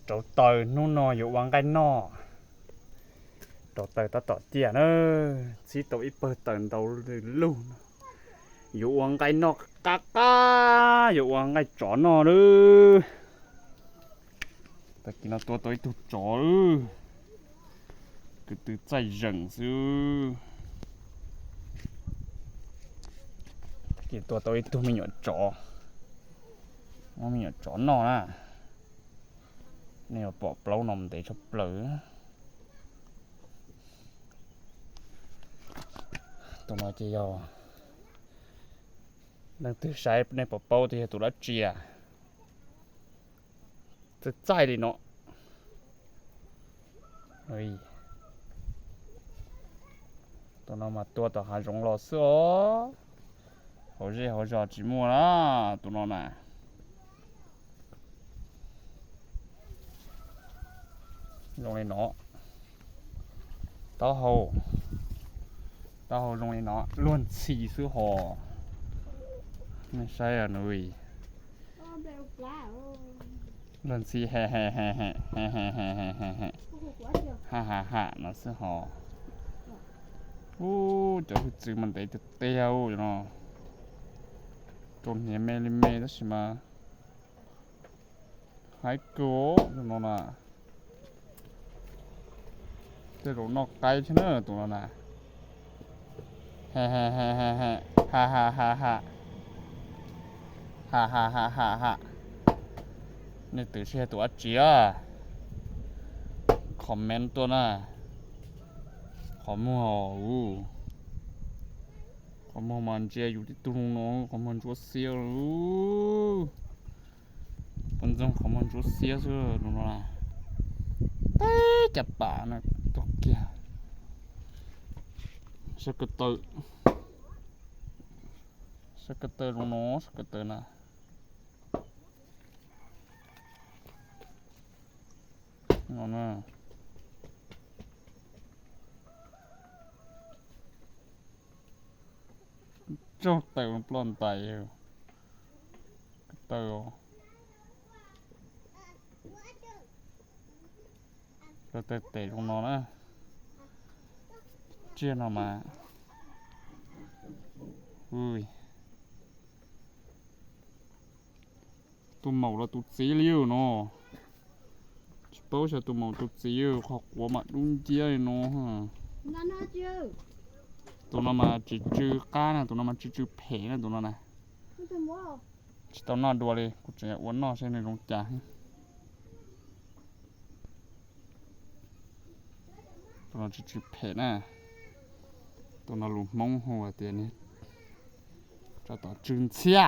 trâu tờ nu nò dụ quăng cái nò trâu tờ ta tỏ tiền chỉ tàu ít bờ tần đầu luôn dụ quăng cái nò cá cá dụ quăng cái chó nò nữa ta kia nó tua tới tụt chó từ chạy rừng chứ kia tua tới tụt mình nhọn chó mình nhọn chó nò à nếu bỏ plau nằm để cho pleu tụi nó chỉ do đang từ sai này bỏ plau thì tụi nó chia từ trái đi nó ơi tụi nó mà tua tao还容老师哦好热寂寞啦tụi nó này用嚟攞刀後用嚟攞亂刺是何ไม่ใช่อ่ะหนุ่ย亂刺ฮ่นั่น是何就去ซื้อมันได้จะเตี้ยวอยู่เนาะตัวเนี้ยเมลิเมได้ใช่ไหมหายโก้อยู่เนาะน่ะแต่เรานอกไกลใช่ไหมตัวนั้นน่ะฮ่านี่ตื่นเช้าตัวเจียคอมเมนต์ตัวน่ะขอมัวขอมัวมันเจียอยู่ที่ตรงน้องขอมันชัวเสียคนจงขอมันชัวเสียซะตรงนั้นน่ะเต้จับป่านะตกเกียสกัดเตอร์ลงน้องสกัดเตอร์นะนั่นน่ะโจ๊กเตอร์มันปล้นไตอยู่เตอร์เราเตะลงน้องนะเจี๊ยนออกมาอุ้ยตัวหมูเราตัวสีเหลืองเนาะชิปโป้ใช้ตัวหมูตัวสีเหลืองขอกหัวมาดุ้งเจี๊ยเนาะฮะตัวนั้นมาจืดก้านะตัวนั้นมาจืดเผ็ดนะตัวนั้นนะชิตัวนอดูเลยกูจะอ้วนนอใช่ในโรงจ่าตัวนั้นจืดเผ็ดนะตัวนั้นลุมมองหัวเตียนี้จะต่อจืดเชี่ย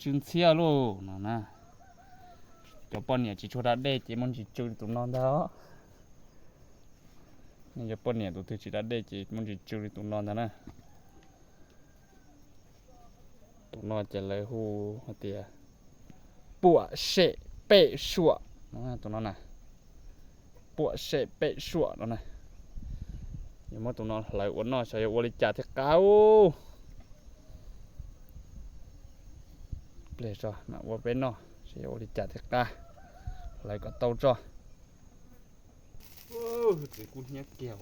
จืดเชี่ยลูกนั่นนะเดี๋ยวปนเนี่ยจีชัวร์ได้จีมันจีจืดตัวนั้นแล้วนี่จะปนเนี่ยตัวที่จีได้จีมันจีจืดตัวนั้นนะตัวนั้นจะเลยหูเตียปวดเสะเปะชัวนั่นตัวนั้นนะปวดเสะเปะชัวนั่นนะยังไม่ตัวนั้นไหลอ้วนน้อยใช้บริจาคที่เก้าเปลี่ยนจ้ะมาว่าเป็นเนาะใช้บริจาคที่เก้าไหลก็เต้าจ้ะตีกูเนี้ยเกี่ยว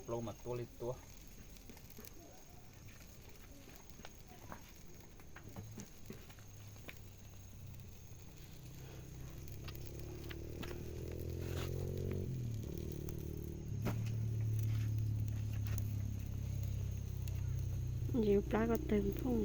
ปลงมาตัวเล็กตัวnhiềuปลาก็เต็มทุ่ง